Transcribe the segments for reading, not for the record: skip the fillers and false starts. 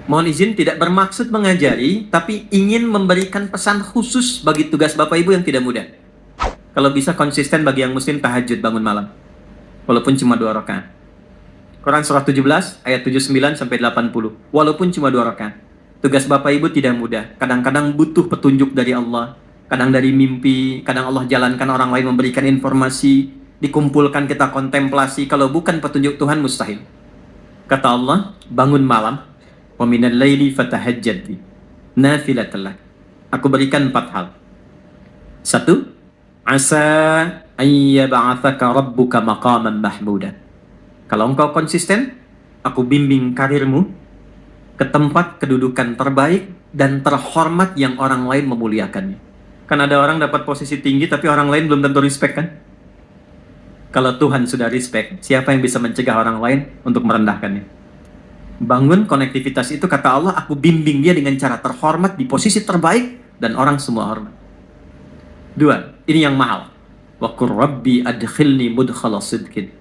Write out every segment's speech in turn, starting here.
Mohon izin tidak bermaksud mengajari, tapi ingin memberikan pesan khusus bagi tugas Bapak Ibu yang tidak mudah. Kalau bisa konsisten bagi yang muslim tahajud bangun malam. Walaupun cuma 2 rakaat. Quran surah 17 ayat 79 sampai 80. Walaupun cuma 2 rakaat. Tugas Bapak Ibu tidak mudah. Kadang-kadang butuh petunjuk dari Allah. Kadang dari mimpi, kadang Allah jalankan orang lain memberikan informasi, dikumpulkan kita kontemplasi. Kalau bukan petunjuk Tuhan mustahil. Kata Allah, bangun malam. Wa minal laili fatahajjad bi nafilatan lak. Aku berikan 4 hal. 1, asa ayyab'atsaka rabbuka maqaman mahmuda. Kalau engkau konsisten, aku bimbing karirmu ke tempat kedudukan terbaik dan terhormat yang orang lain memuliakannya. Kan ada orang dapat posisi tinggi tapi orang lain belum tentu respect kan? Kalau Tuhan sudah respect, siapa yang bisa mencegah orang lain untuk merendahkannya? Bangun konektivitas itu, kata Allah, aku bimbing dia dengan cara terhormat di posisi terbaik dan orang semua hormat. 2, ini yang mahal. Wa qur rabbi adkhilni mudkhala sidqin.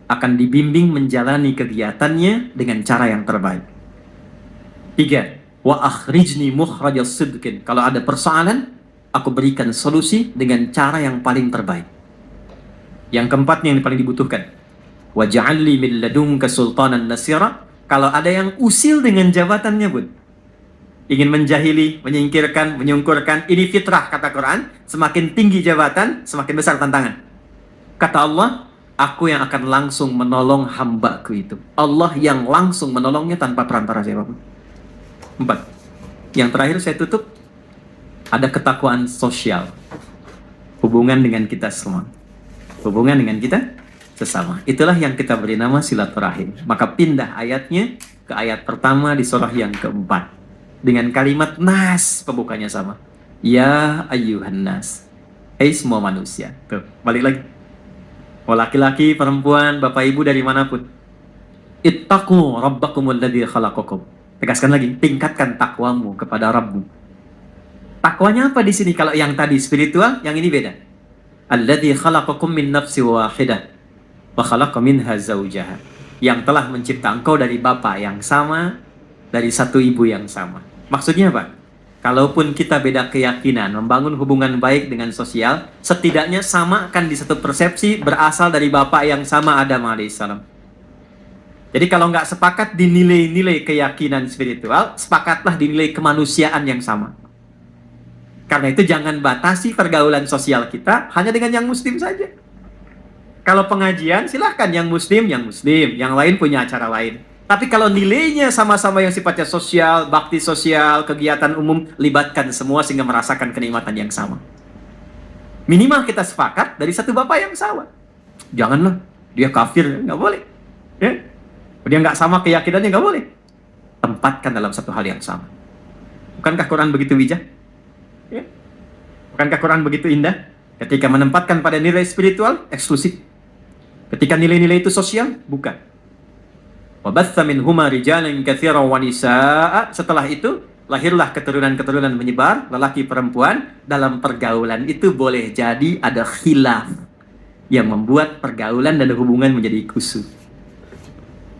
Akan dibimbing menjalani kegiatannya dengan cara yang terbaik. 3, wa akhrijni mukhraja sidqin. Kalau ada persoalan, aku berikan solusi dengan cara yang paling terbaik. Yang keempat yang paling dibutuhkan. Wa ja'alli min ladunka sultanan nasira. Kalau ada yang usil dengan jabatannya, Bun, ingin menjahili, menyingkirkan, menyungkurkan, ini fitrah, kata Quran. Semakin tinggi jabatan, semakin besar tantangan. Kata Allah, aku yang akan langsung menolong hambaku itu. Allah yang langsung menolongnya tanpa perantara siapapun. 4. Yang terakhir saya tutup, ada ketakwaan sosial. Hubungan dengan kita semua. Hubungan dengan kita sesama. Itulah yang kita beri nama silaturahim. Maka pindah ayatnya ke ayat pertama di surah yang keempat. Dengan kalimat nas, pembukanya sama. Ya ayyuhan nas. Hei semua manusia. Tuh, balik lagi. Mau laki-laki, perempuan, bapak ibu dari manapun. Ittaqu rabbakumul ladzi khalaqakum. Tegaskan lagi, tingkatkan takwamu kepada Rabbmu. Takwanya apa di sini? Kalau yang tadi spiritual, yang ini beda. Alladzi khalaqakum min nafsin wahidah. Wa khalaqa minha zawjaha. Yang telah mencipta engkau dari bapa yang sama, dari satu ibu yang sama. Maksudnya apa? Kalaupun kita beda keyakinan, membangun hubungan baik dengan sosial, setidaknya samakan di satu persepsi berasal dari bapa yang sama, Adam alaihissalam. Jadi kalau nggak sepakat di nilai-nilai keyakinan spiritual, sepakatlah di nilai kemanusiaan yang sama. Karena itu jangan batasi pergaulan sosial kita hanya dengan yang muslim saja. Kalau pengajian, silahkan yang muslim, yang lain punya acara lain. Tapi kalau nilainya sama-sama yang sifatnya sosial, bakti sosial, kegiatan umum, libatkan semua sehingga merasakan kenikmatan yang sama. Minimal kita sepakat dari satu bapak yang sama. Janganlah, dia kafir, nggak boleh. Ya? Dia nggak sama keyakinannya, nggak boleh. Tempatkan dalam satu hal yang sama. Bukankah Quran begitu bijak? Ya? Bukankah Quran begitu indah? Ketika menempatkan pada nilai spiritual, eksklusif. Ketika nilai-nilai itu sosial, bukan. Wabatha minhuma rijalan katsiran wa nisaa. Setelah itu, lahirlah keturunan-keturunan menyebar, lelaki perempuan. Dalam pergaulan itu boleh jadi ada khilaf yang membuat pergaulan dan hubungan menjadi kusut.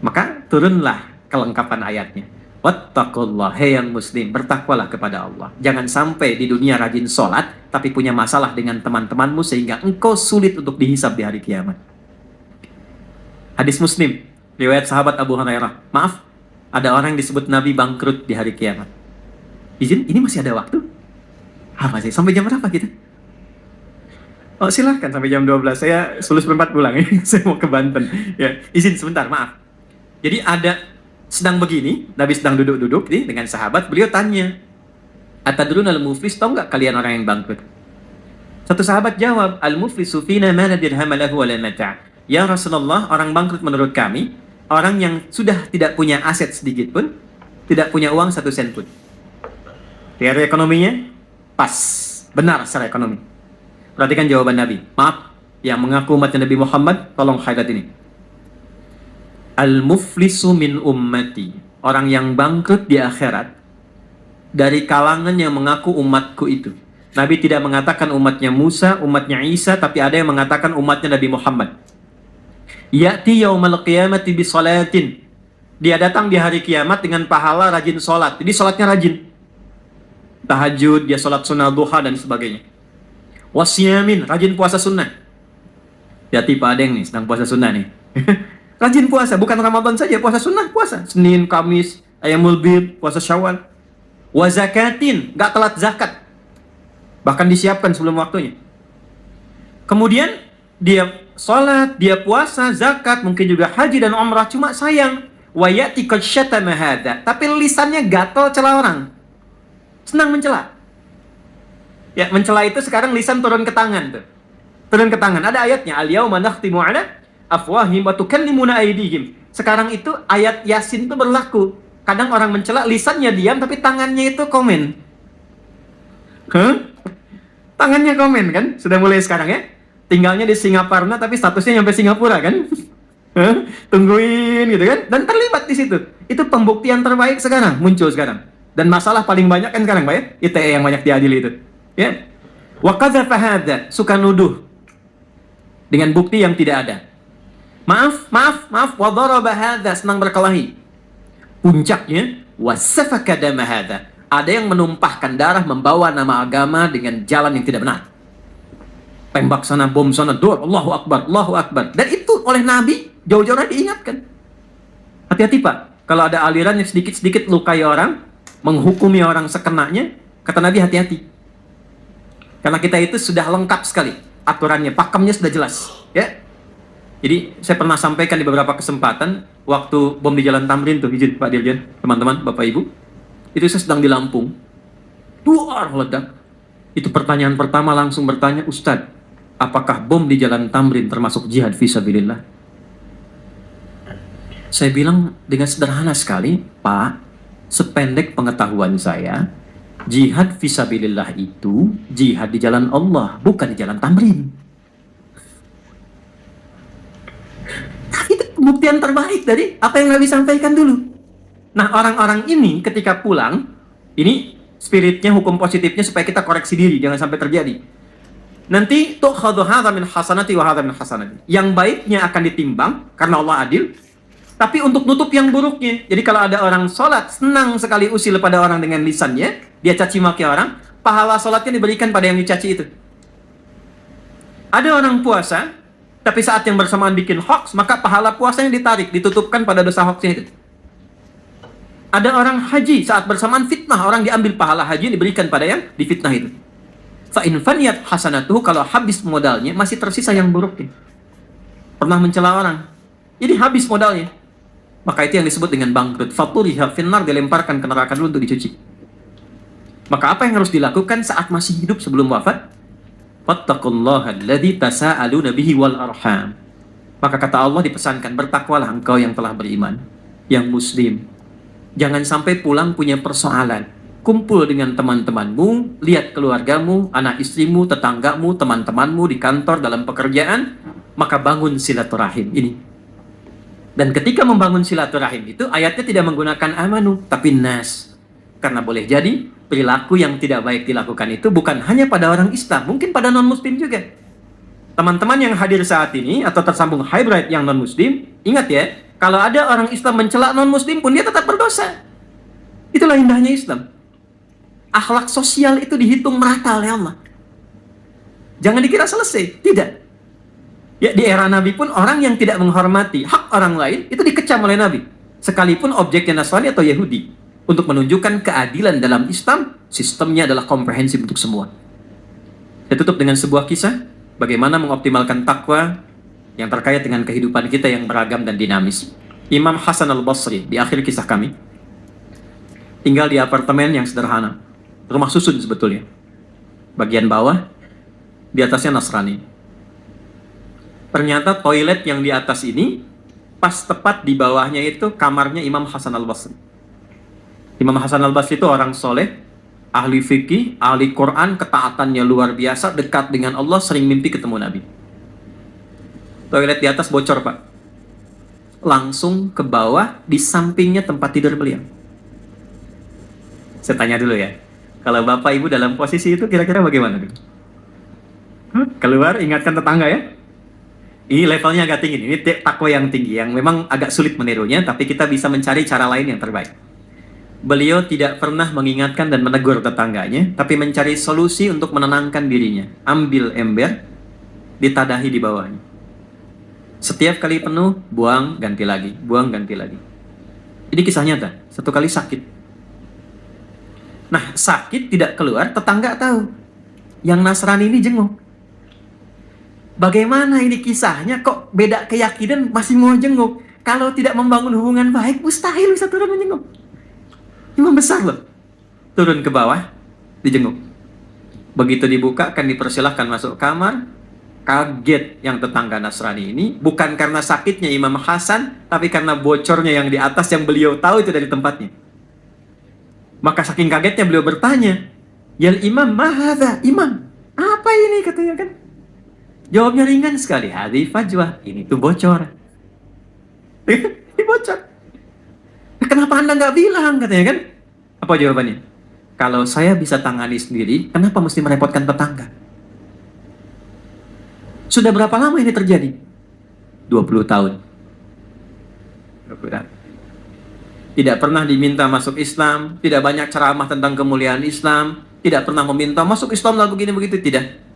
Maka turunlah kelengkapan ayatnya. Wattaqullah, hei yang muslim, bertakwalah kepada Allah. Jangan sampai di dunia rajin sholat, tapi punya masalah dengan teman-temanmu sehingga engkau sulit untuk dihisab di hari kiamat. Hadis Muslim, riwayat sahabat Abu Hurairah. Maaf, ada orang yang disebut Nabi bangkrut di hari kiamat. Izin, ini masih ada waktu? Masih. Sampai jam berapa kita? Oh, silahkan sampai jam 12. Saya 11:04 pulang. Saya mau ke Banten. Ya, izin sebentar, maaf. Jadi ada sedang begini, Nabi sedang duduk-duduk nih dengan sahabat, beliau tanya, atadruna al-muflis, tahu nggak kalian orang yang bangkrut? Satu sahabat jawab, al-muflisu fina ma la dirham lahu wa la mata'. Ya Rasulullah, orang bangkrut menurut kami, orang yang sudah tidak punya aset sedikit pun, tidak punya uang 1 sen pun. Teori ekonominya pas, benar secara ekonomi. Perhatikan jawaban Nabi. Maaf, yang mengaku umatnya Nabi Muhammad, tolong highlight ini. Al-muflisu min ummati. Orang yang bangkrut di akhirat dari kalangan yang mengaku umatku itu. Nabi tidak mengatakan umatnya Musa, umatnya Isa, tapi ada yang mengatakan umatnya Nabi Muhammad. Ya'ti yaumal qiyamati bi salatin. dia datang di hari kiamat dengan pahala rajin sholat. Jadi sholatnya rajin. Tahajud, dia sholat sunnah duha dan sebagainya. Wasyamin, rajin puasa sunnah. Hati Pak Adeng nih, sedang puasa sunnah nih. Rajin puasa, bukan Ramadan saja, puasa sunnah, puasa. Senin, Kamis, Ayamul Bid, puasa Syawal. Wazakatin, gak telat zakat. Bahkan disiapkan sebelum waktunya. Kemudian, dia sholat, dia puasa, zakat, mungkin juga haji dan umrah. Cuma sayang, wayati qad syatama hadza, tapi lisannya gatal cela orang. Senang mencela. Ya, mencela itu sekarang lisan turun ke tangan tuh. Turun ke tangan. Ada ayatnya, al-yauma nakhtimu ala afwahihim wa tukallimuna aydihim. Sekarang itu ayat Yasin itu berlaku. Kadang orang mencela, lisannya diam tapi tangannya itu komen. Tangannya komen kan? Sudah mulai sekarang ya. Tinggalnya di Singaparna tapi statusnya nyampe Singapura kan? Tungguin gitu kan, dan terlibat di situ. Itu pembuktian terbaik sekarang, muncul sekarang. Dan masalah paling banyak kan sekarang Pak ya, ITE yang banyak diadili itu ya. Wa qadzafa hadza, suka nuduh dengan bukti yang tidak ada. Maaf, wa daraba hadza, senang berkelahi. Puncaknya wasafaka dama hadza, ada yang menumpahkan darah, membawa nama agama dengan jalan yang tidak benar. Tembak sana, bom sana, dor, Allahu Akbar, Allahu Akbar. Dan itu oleh Nabi jauh-jauh diingatkan. Hati-hati Pak, kalau ada aliran yang sedikit-sedikit lukai orang, menghukumi orang sekenanya, kata Nabi hati-hati. Karena kita itu sudah lengkap sekali aturannya, pakemnya sudah jelas. Ya. Jadi saya pernah sampaikan di beberapa kesempatan, waktu bom di Jalan Tamrin tuh, izin Pak Dirjen, teman-teman, Bapak Ibu, itu saya sedang di Lampung. Duar meledak. Itu pertanyaan pertama langsung bertanya, Ustadz, apakah bom di Jalan Tamrin termasuk jihad fisabilillah? Saya bilang dengan sederhana sekali, Pak, sependek pengetahuan saya, jihad fisabilillah itu jihad di jalan Allah, bukan di Jalan Tamrin. Itu pembuktian terbaik dari apa yang Nabi sampaikan dulu. Nah, orang-orang ini ketika pulang, ini spiritnya, hukum positifnya supaya kita koreksi diri, jangan sampai terjadi. Nanti tu'khadhu hadza min hasanati wa hadza min hasanati. Yang baiknya akan ditimbang karena Allah adil, tapi untuk nutup yang buruknya. Jadi kalau ada orang sholat, senang sekali usil pada orang dengan lisannya, dia caci maki orang, pahala sholatnya diberikan pada yang dicaci itu. Ada orang puasa, tapi saat yang bersamaan bikin hoax, maka pahala puasanya ditarik, ditutupkan pada dosa hoaxnya itu. Ada orang haji, saat bersamaan fitnah, orang diambil pahala haji, diberikan pada yang difitnah itu. Fa'in faniyat hasanatuhu, kalau habis modalnya, masih tersisa yang buruknya. Pernah mencela orang, ini habis modalnya. Maka itu yang disebut dengan bangkrut. Faturiha finnar, dilemparkan ke neraka dulu untuk dicuci. Maka apa yang harus dilakukan saat masih hidup sebelum wafat? Fattaqullaha alladzi tasaaluna bihi wal arham. Maka kata Allah dipesankan, bertakwalah engkau yang telah beriman, yang muslim. Jangan sampai pulang punya persoalan. Kumpul dengan teman-temanmu, lihat keluargamu, anak istrimu, tetanggamu, teman-temanmu di kantor, dalam pekerjaan, maka bangun silaturahim ini. Dan ketika membangun silaturahim itu, ayatnya tidak menggunakan amanu, tapi nas. Karena boleh jadi, perilaku yang tidak baik dilakukan itu bukan hanya pada orang Islam, mungkin pada non-muslim juga. Teman-teman yang hadir saat ini, atau tersambung hybrid yang non-muslim, ingat ya, kalau ada orang Islam mencela non-muslim pun dia tetap berdosa. Itulah indahnya Islam. Akhlak sosial itu dihitung merata oleh Allah. Jangan dikira selesai, tidak. Ya, di era Nabi pun orang yang tidak menghormati hak orang lain itu dikecam oleh Nabi. Sekalipun objeknya Nasrani atau Yahudi. Untuk menunjukkan keadilan dalam Islam, sistemnya adalah komprehensif untuk semua. Saya tutup dengan sebuah kisah bagaimana mengoptimalkan takwa yang terkait dengan kehidupan kita yang beragam dan dinamis. Imam Hasan al-Basri, di akhir kisah kami, tinggal di apartemen yang sederhana. Rumah susun sebetulnya. Bagian bawah, di atasnya Nasrani. Ternyata toilet yang di atas ini, pas tepat di bawahnya itu kamarnya Imam Hasan al-Basri. Imam Hasan al-Basri itu orang soleh, ahli fikih, ahli Quran, ketaatannya luar biasa, dekat dengan Allah, sering mimpi ketemu Nabi. Toilet di atas bocor, Pak. Langsung ke bawah, di sampingnya tempat tidur beliau. Saya tanya dulu ya, kalau Bapak Ibu dalam posisi itu kira-kira bagaimana? Keluar, ingatkan tetangga ya. Ini levelnya agak tinggi, ini takwa yang tinggi, yang memang agak sulit menirunya, tapi kita bisa mencari cara lain yang terbaik. Beliau tidak pernah mengingatkan dan menegur tetangganya, tapi mencari solusi untuk menenangkan dirinya. Ambil ember, ditadahi di bawahnya. Setiap kali penuh, buang, ganti lagi. Buang, ganti lagi. Ini kisah nyata. Satu kali sakit. Nah, sakit tidak keluar, tetangga tahu. Yang Nasrani ini jenguk. Bagaimana ini kisahnya? Kok beda keyakinan masih mau jenguk? Kalau tidak membangun hubungan baik, mustahil bisa turun menjenguk. Imam besar loh. Turun ke bawah, dijenguk. Begitu dibuka, akan dipersilahkan masuk kamar. Kaget yang tetangga Nasrani ini. Bukan karena sakitnya Imam Hasan, tapi karena bocornya yang di atas yang beliau tahu itu dari tempatnya. Maka saking kagetnya beliau bertanya, "Ya Imam, mahadha? Imam, apa ini?" katanya kan. Jawabnya ringan sekali. Hadhi fajwah. Ini tuh bocor. Ini bocor. Kenapa Anda nggak bilang? Katanya kan. Apa jawabannya? Kalau saya bisa tangani sendiri, kenapa mesti merepotkan tetangga? Sudah berapa lama ini terjadi? 20 tahun. 20 tahun. Tidak pernah diminta masuk Islam. Tidak banyak ceramah tentang kemuliaan Islam. Tidak pernah meminta masuk Islam lalu begini begitu. Tidak.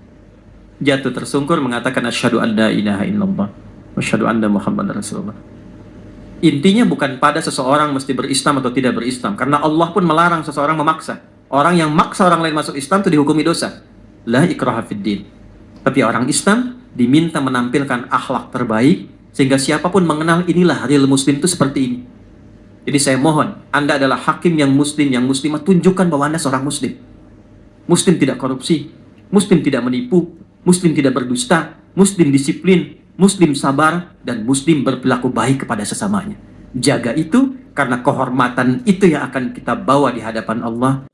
Jatuh tersungkur mengatakan asyhadu an la ilaha illallah wa asyhadu anna muhammadar rasulullah. Intinya bukan pada seseorang mesti berislam atau tidak berislam, karena Allah pun melarang seseorang memaksa. Orang yang maksa orang lain masuk Islam itu dihukumi dosa. La ikraha fid din. Tapi orang Islam diminta menampilkan akhlak terbaik sehingga siapapun mengenal inilah real muslim itu seperti ini. Jadi saya mohon, Anda adalah hakim yang muslim, yang muslimah, tunjukkan bahwa Anda seorang muslim. Muslim tidak korupsi, muslim tidak menipu, Muslim tidak berdusta, Muslim disiplin, Muslim sabar, dan Muslim berperilaku baik kepada sesamanya. Jaga itu, karena kehormatan itu yang akan kita bawa di hadapan Allah.